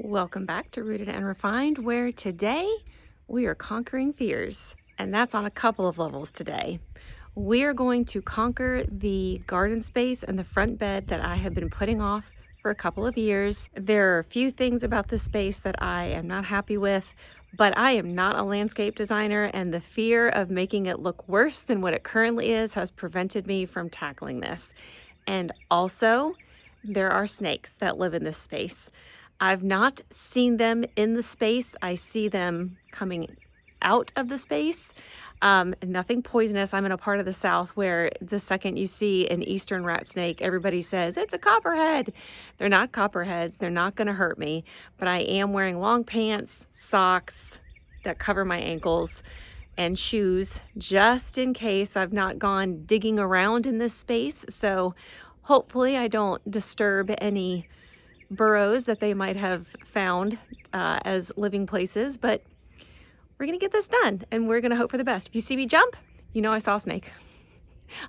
Welcome back to Rooted and Refined, where today we are conquering fears. And that's on a couple of levels today. We are going to conquer the garden space and the front bed that I have been putting off for a couple of years. There are a few things about this space that I am not happy with, but I am not a landscape designer, and the fear of making it look worse than what it currently is has prevented me from tackling this. And also, there are snakes that live in this space. I've not seen them in the space. I see them coming out of the space. Nothing poisonous. I'm in a part of the South where the second you see an eastern rat snake, everybody says, it's a copperhead. They're not copperheads. They're not going to hurt me, but I am wearing long pants, socks that cover my ankles, and shoes just in case I've not gone digging around in this space. So hopefully I don't disturb any burrows that they might have found as living places, but we're gonna get this done and we're gonna hope for the best. If you see me jump, you know I saw a snake.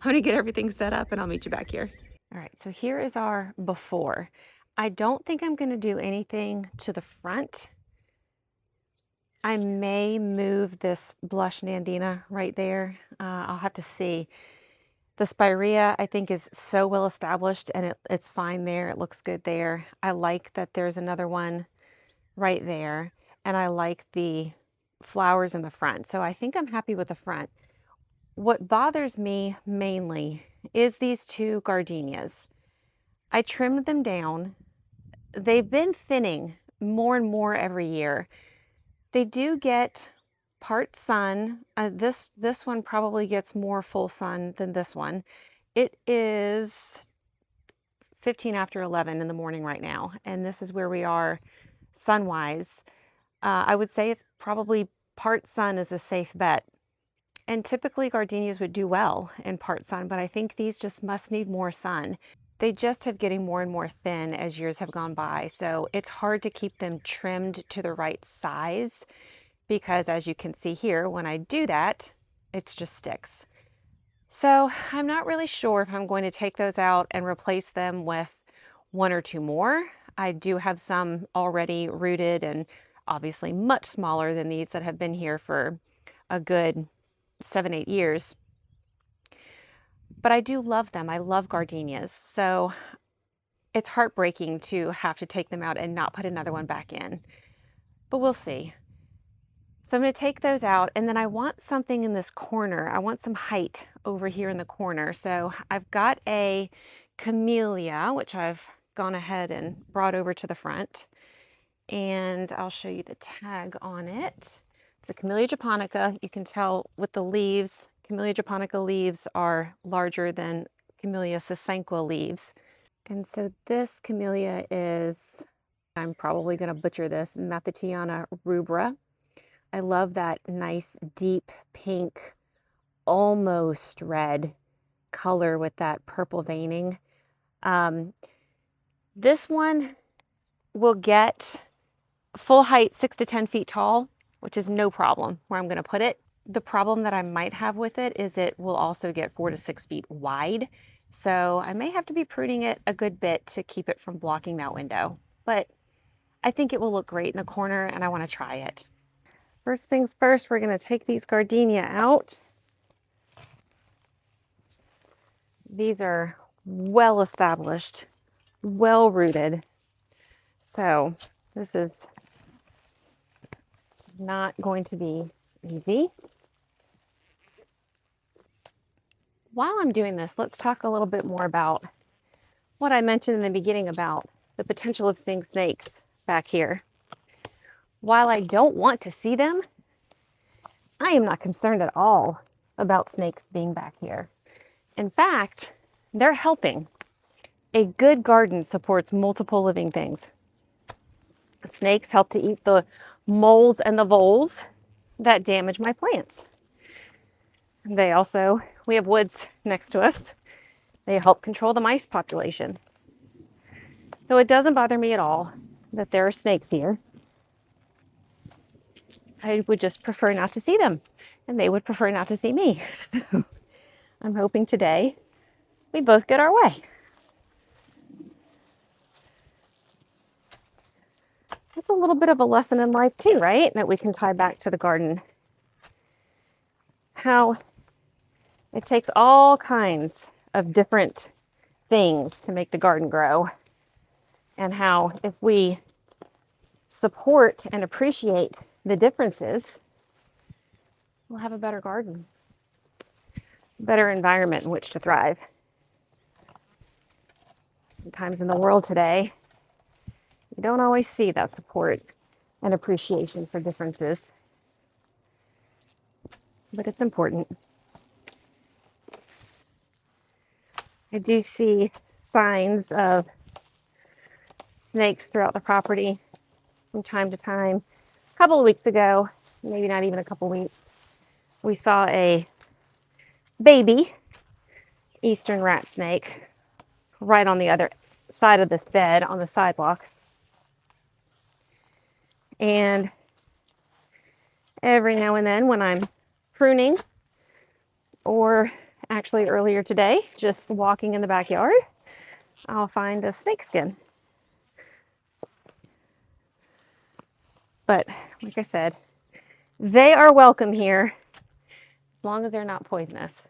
I'm gonna get everything set up and I'll meet you back here. All right, so here is our before. I don't think I'm gonna do anything to the front. I may move this blush Nandina right there. I'll have to see. The spirea, I think, is so well established and it's fine there. It looks good there. I like that there's another one right there. And I like the flowers in the front. So I think I'm happy with the front. What bothers me mainly is these two gardenias. I trimmed them down. They've been thinning more and more every year. They do get part sun. This one probably gets more full sun than this one. It is 15 after 11 in the morning right now, and this is where we are sun-wise. I would say it's probably part sun is a safe bet. And typically gardenias would do well in part sun, but I think these just must need more sun. They just have getting more and more thin as years have gone by, so it's hard to keep them trimmed to the right size, because as you can see here, when I do that, it's just sticks. So I'm not really sure if I'm going to take those out and replace them with one or two more. I do have some already rooted and obviously much smaller than these that have been here for a good 7-8 years. But I do love them. I love gardenias. So it's heartbreaking to have to take them out and not put another one back in. But we'll see. So I'm going to take those out, and then I want something in this corner. I want some height over here in the corner. So I've got a Camellia, which I've gone ahead and brought over to the front. And I'll show you the tag on it. It's a Camellia Japonica. You can tell with the leaves, Camellia Japonica leaves are larger than Camellia sasanqua leaves. And so this Camellia is, I'm probably going to butcher this, Mathotiana Rubra. I love that nice deep pink, almost red color with that purple veining. This one will get full height 6 to 10 feet tall, which is no problem where I'm going to put it. The problem that I might have with it is it will also get 4 to 6 feet wide. So I may have to be pruning it a good bit to keep it from blocking that window. But I think it will look great in the corner and I want to try it. First things first, we're going to take these gardenia out. These are well established, well rooted. So this is not going to be easy. While I'm doing this, let's talk a little bit more about what I mentioned in the beginning about the potential of seeing snakes back here. While I don't want to see them, I am not concerned at all about snakes being back here. In fact, they're helping. A good garden supports multiple living things. Snakes help to eat the moles and the voles that damage my plants. They also, we have woods next to us. They help control the mice population. So it doesn't bother me at all that there are snakes here. I would just prefer not to see them, and they would prefer not to see me. I'm hoping today we both get our way. It's a little bit of a lesson in life too, right? That we can tie back to the garden. How it takes all kinds of different things to make the garden grow. And how if we support and appreciate the differences, we'll have a better garden, a better environment in which to thrive. Sometimes in the world today, we don't always see that support and appreciation for differences, but it's important. I do see signs of snakes throughout the property from time to time. A couple of weeks ago, maybe not even a couple weeks, we saw a baby eastern rat snake right on the other side of this bed on the sidewalk. And every now and then when I'm pruning, or actually earlier today, just walking in the backyard, I'll find a snake skin. But like I said, they are welcome here as long as they're not poisonous.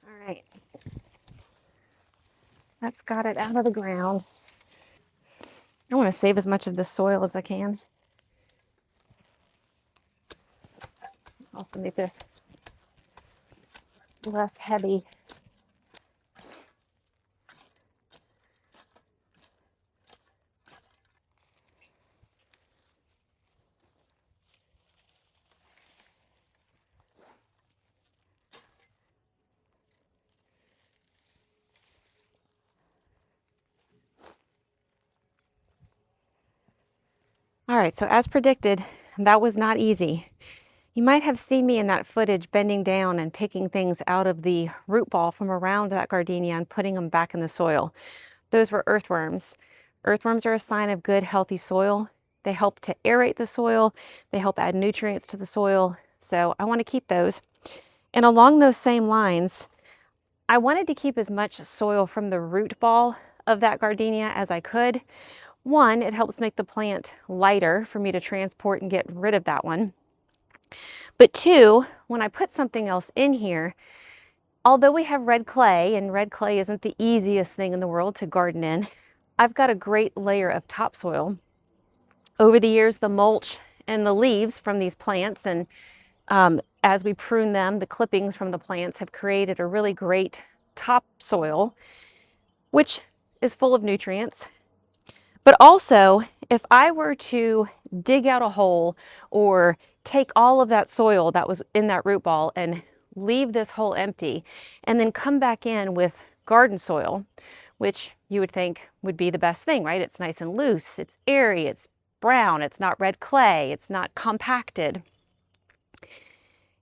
All right, that's got it out of the ground. I want to save as much of this soil as I can. Also make this less heavy. All right, so as predicted, that was not easy. You might have seen me in that footage bending down and picking things out of the root ball from around that gardenia and putting them back in the soil. Those were earthworms. Earthworms are a sign of good, healthy soil. They help to aerate the soil. They help add nutrients to the soil. So I want to keep those. And along those same lines, I wanted to keep as much soil from the root ball of that gardenia as I could. One, it helps make the plant lighter for me to transport and get rid of that one. But two, when I put something else in here, although we have red clay, and red clay isn't the easiest thing in the world to garden in, I've got a great layer of topsoil. Over the years, the mulch and the leaves from these plants, and as we prune them, the clippings from the plants have created a really great topsoil, which is full of nutrients. But also, if I were to dig out a hole or take all of that soil that was in that root ball and leave this hole empty, and then come back in with garden soil, which you would think would be the best thing, right? It's nice and loose, it's airy, it's brown, it's not red clay, it's not compacted.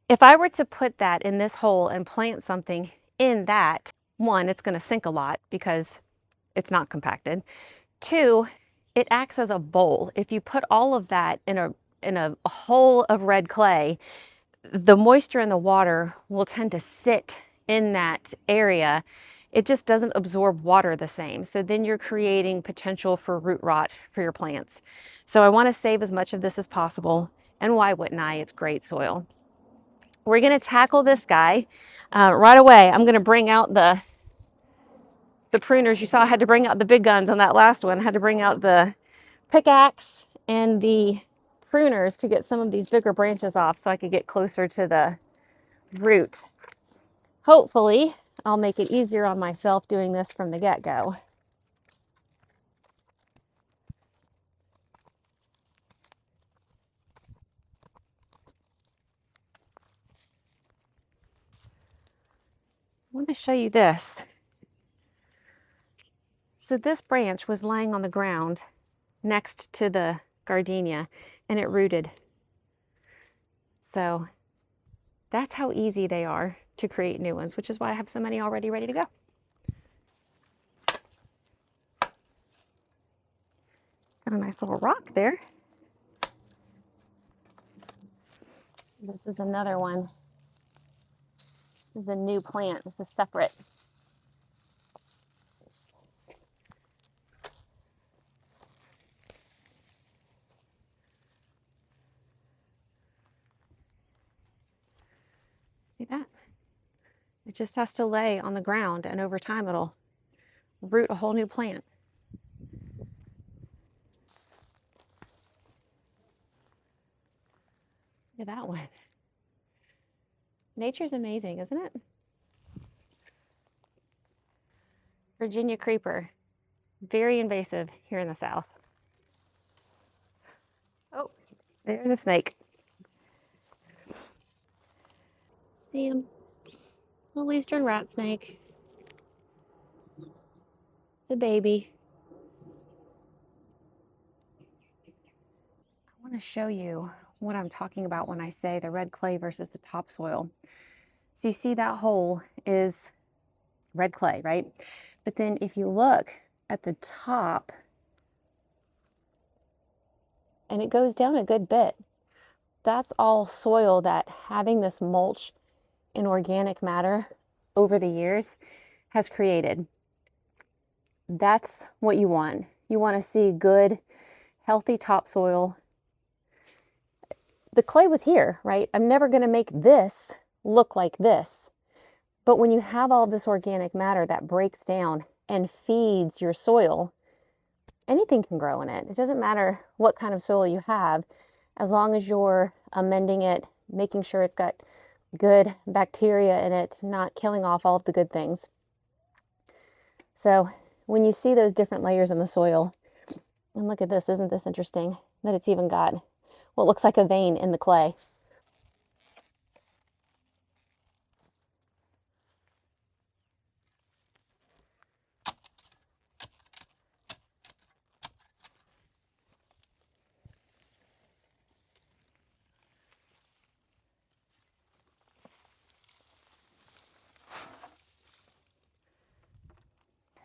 If I were to put that in this hole and plant something in that, one, it's going to sink a lot because it's not compacted. Two, it acts as a bowl. If you put all of that in a hole of red clay, the moisture and the water will tend to sit in that area. It just doesn't absorb water the same. So then you're creating potential for root rot for your plants. So I want to save as much of this as possible. And why wouldn't I? It's great soil. We're going to tackle this guy right away. I'm going to bring out the pruners. You saw I had to bring out the big guns on that last one. I had to bring out the pickaxe and the pruners to get some of these bigger branches off so I could get closer to the root. Hopefully, I'll make it easier on myself doing this from the get-go. want to show you this. So this branch was lying on the ground next to the gardenia and it rooted. So that's how easy they are to create new ones, which is why I have so many already ready to go. Got a nice little rock there. This is another one. This is a new plant. This is separate. See that? It just has to lay on the ground, and over time it'll root a whole new plant. Look at that one. Nature's amazing, isn't it? Virginia creeper, very invasive here in the South. Oh, there's a snake. See him? Little eastern rat snake. It's a baby. I want to show you what I'm talking about when I say the red clay versus the topsoil. So you see that hole is red clay, right? But then if you look at the top, and it goes down a good bit, that's all soil that, having this mulch and organic matter over the years, has created. That's what you want. You want to see good, healthy topsoil. The clay was here, right? I'm never going to make this look like this. But when you have all this organic matter that breaks down and feeds your soil, anything can grow in it. It doesn't matter what kind of soil you have, as long as you're amending it, making sure it's got good bacteria in it, not killing off all of the good things. So when you see those different layers in the soil, and look at this, isn't this interesting that it's even got what looks like a vein in the clay?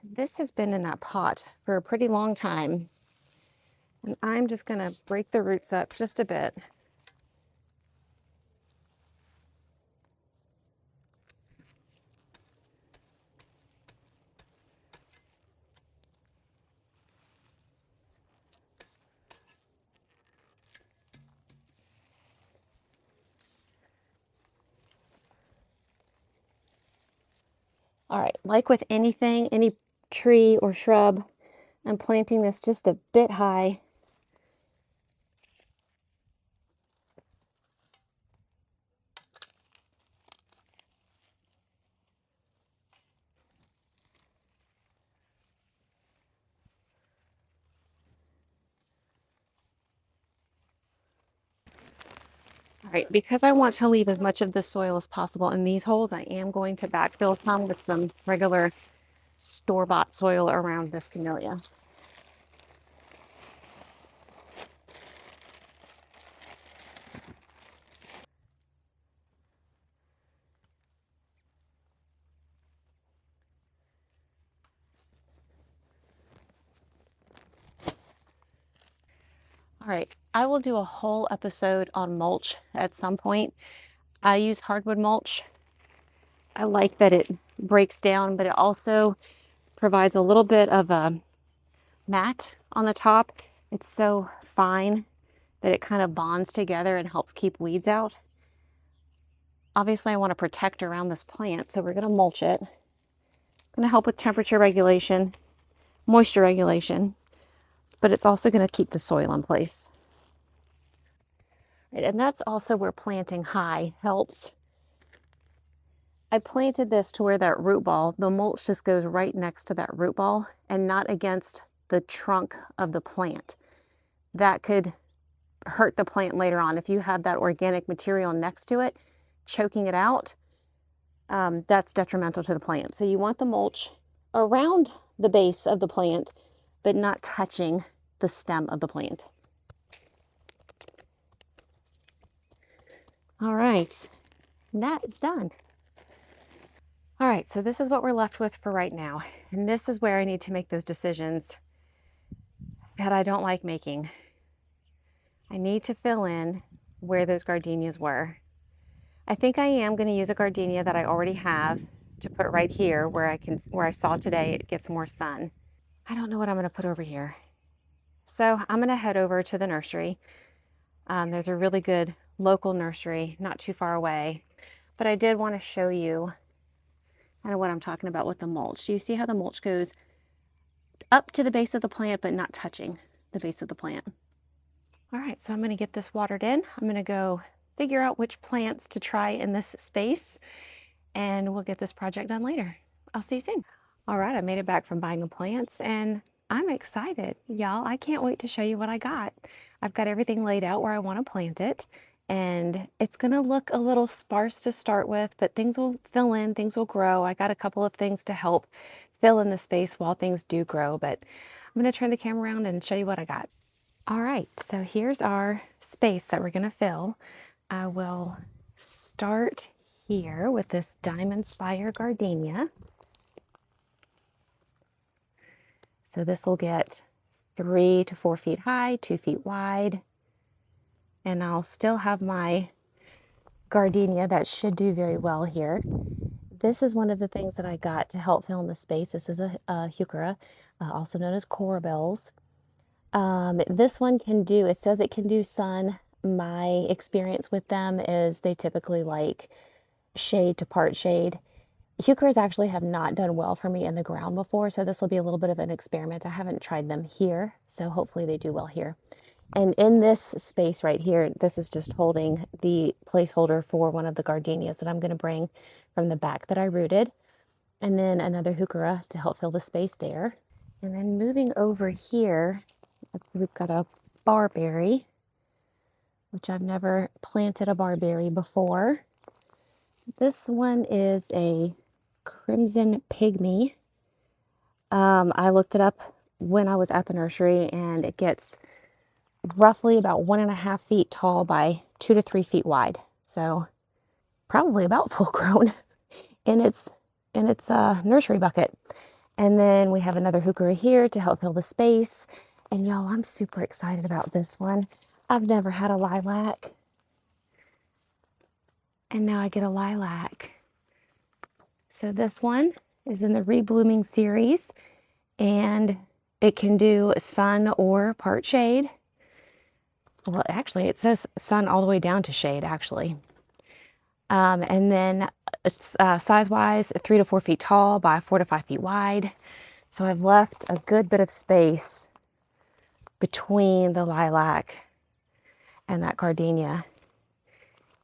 This has been in that pot for a pretty long time, and I'm just going to break the roots up just a bit. All right, like with anything, any tree or shrub, I'm planting this just a bit high. All right, because I want to leave as much of the soil as possible in these holes, I am going to backfill some with some regular store-bought soil around this camellia. All right, I will do a whole episode on mulch at some point. I use hardwood mulch. I like that it breaks down, but it also provides a little bit of a mat on the top. It's so fine that it kind of bonds together and helps keep weeds out. Obviously, I want to protect around this plant, so we're going to mulch it. Going to help with temperature regulation, moisture regulation, but it's also going to keep the soil in place. Right, and that's also where planting high helps. I planted this to where that root ball, the mulch just goes right next to that root ball and not against the trunk of the plant. That could hurt the plant later on. If you have that organic material next to it, choking it out, that's detrimental to the plant. So you want the mulch around the base of the plant, but not touching the stem of the plant. All right, that is done. All right, so this is what we're left with for right now. And this is where I need to make those decisions that I don't like making. I need to fill in where those gardenias were. I think I am going to use a gardenia that I already have to put right here where I saw today it gets more sun. I don't know what I'm going to put over here. So I'm going to head over to the nursery. There's a really good local nursery not too far away, but I did want to show you kind of what I'm talking about with the mulch. Do you see how the mulch goes up to the base of the plant, but not touching the base of the plant? All right, so I'm going to get this watered in. I'm going to go figure out which plants to try in this space, and we'll get this project done later. I'll see you soon. All right, I made it back from buying the plants, and I'm excited, y'all. I can't wait to show you what I got. I've got everything laid out where I want to plant it, and it's going to look a little sparse to start with, but things will fill in, things will grow. I got a couple of things to help fill in the space while things do grow, but I'm going to turn the camera around and show you what I got. All right, so here's our space that we're going to fill. I will start here with this Diamond Spire gardenia. So this will get 3 to 4 feet high, 2 feet wide. And I'll still have my gardenia that should do very well here. This is one of the things that I got to help fill in the space. This is a heuchera, also known as corbels. This one can do, it says it can do sun. My experience with them is they typically like shade to part shade. Heucheras actually have not done well for me in the ground before, so this will be a little bit of an experiment. I haven't tried them here, so hopefully they do well here. And in this space right here, this is just holding the placeholder for one of the gardenias that I'm going to bring from the back that I rooted. And then another heuchera to help fill the space there. And then moving over here, we've got a barberry, which I've never planted a barberry before. This one is a crimson pygmy. I looked it up when I was at the nursery, and it gets roughly about 1.5 feet tall by 2 to 3 feet wide. So probably about full grown in its nursery bucket. And then we have another heuchera here to help fill the space. And y'all, I'm super excited about this one. I've never had a lilac. And now I get a lilac. So this one is in the reblooming series, and it can do sun or part shade. Well, actually, it says sun all the way down to shade, actually. And then it's size-wise, 3 to 4 feet tall by 4 to 5 feet wide. So I've left a good bit of space between the lilac and that gardenia.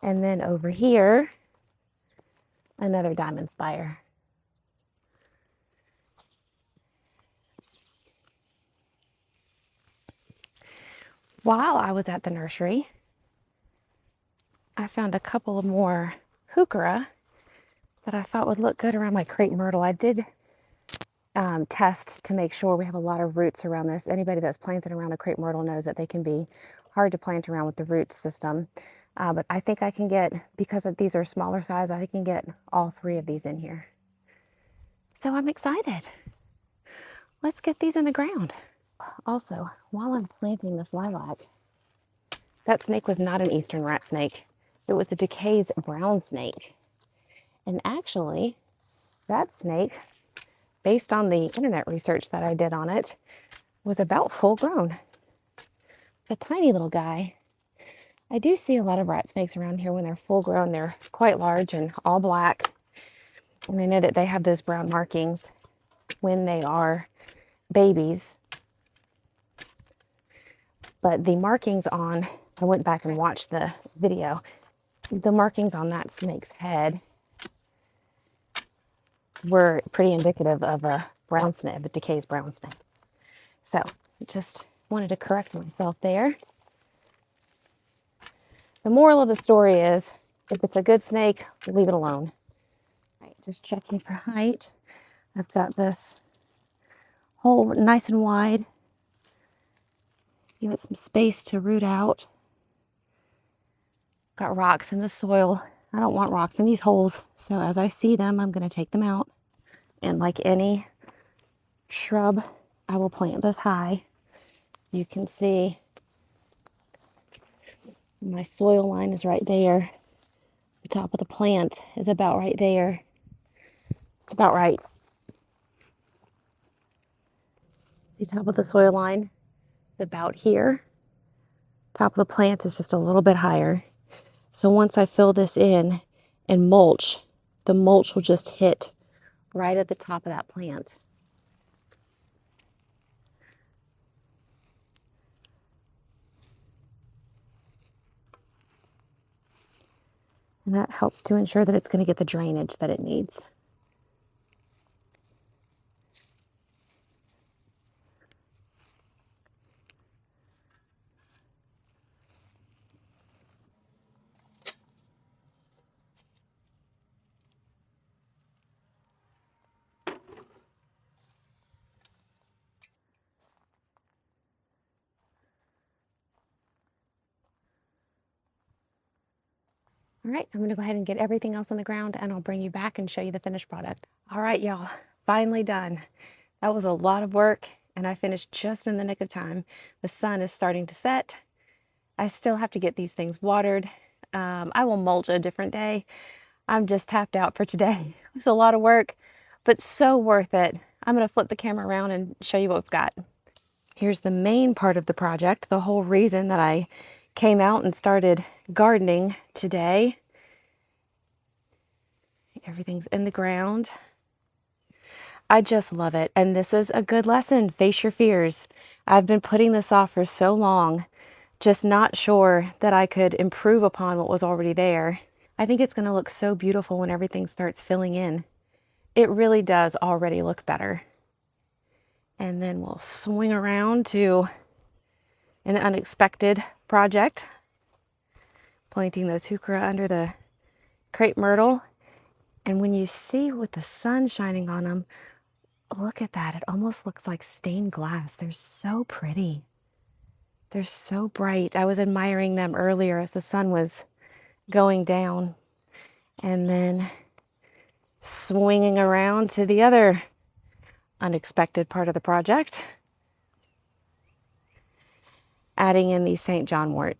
And then over here, another Diamond Spire. While I was at the nursery, I found a couple of more heuchera that I thought would look good around my crepe myrtle. I did test to make sure we have a lot of roots around this. Anybody that's planted around a crepe myrtle knows that they can be hard to plant around with the root system. But I think I can get, because these are smaller size, I can get all 3 of these in here. So I'm excited. Let's get these in the ground. Also, while I'm planting this lilac, that snake was not an eastern rat snake. It was a DeKay's brown snake. And actually, that snake, based on the internet research that I did on it, was about full grown. A tiny little guy. I do see a lot of rat snakes around here when they're full grown. They're quite large and all black. And I know that they have those brown markings when they are babies. But the markings on, I went back and watched the video, the markings on that snake's head were pretty indicative of a brown snake, a DeKay's brown snake. So just wanted to correct myself there. The moral of the story is, if it's a good snake, leave it alone. Just checking for height. I've got this hole nice and wide. Give it some space to root out. Got rocks in the soil. I don't want rocks in these holes, so as I see them, I'm going to take them out. And like any shrub, I will plant this high. You can see my soil line is right there. The top of the plant is about right there. It's about right. See, top of the soil line is about here. Top of the plant is just a little bit higher. So once I fill this in and mulch, the mulch will just hit right at the top of that plant. And that helps to ensure that it's going to get the drainage that it needs. All right, I'm going to go ahead and get everything else on the ground, and I'll bring you back and show you the finished product. All right, y'all, finally done. That was a lot of work, and I finished just in the nick of time. The sun is starting to set. I still have to get these things watered. I will mulch a different day. I'm just tapped out for today. It was a lot of work, but so worth it. I'm going to flip the camera around and show you what we've got. Here's the main part of the project, the whole reason that I came out and started gardening today. Everything's in the ground. I just love it. And this is a good lesson. Face your fears. I've been putting this off for so long, just not sure that I could improve upon what was already there. I think it's going to look so beautiful when everything starts filling in. It really does already look better. And then we'll swing around to an unexpected project. Planting those heuchera under the crepe myrtle. And when you see with the sun shining on them, look at that. It almost looks like stained glass. They're so pretty. They're so bright. I was admiring them earlier as the sun was going down. And then swinging around to the other unexpected part of the project, adding in the St. John wort.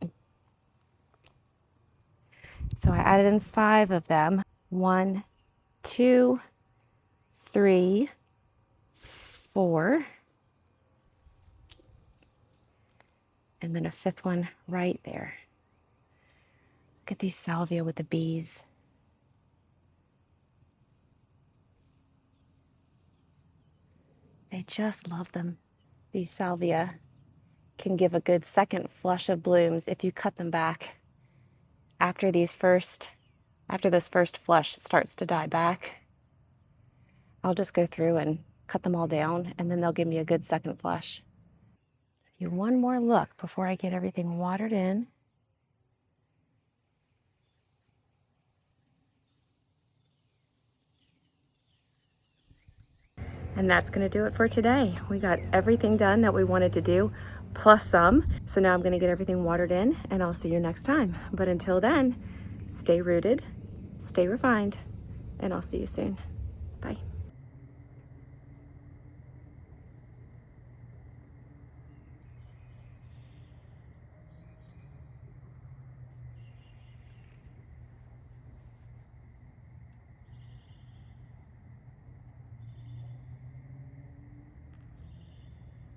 So I added in 5 of them. 1, 2, 3, 4, and then a 5th one right there. Look at these salvia with the bees. They just love them. These salvia can give a good second flush of blooms if you cut them back after this first flush starts to die back. I'll just go through and cut them all down, and then they'll give me a good second flush. Do one more look before I get everything watered in. And that's going to do it for today. We got everything done that we wanted to do, plus some. So now I'm going to get everything watered in, and I'll see you next time. But until then, stay rooted, stay refined, and I'll see you soon. Bye.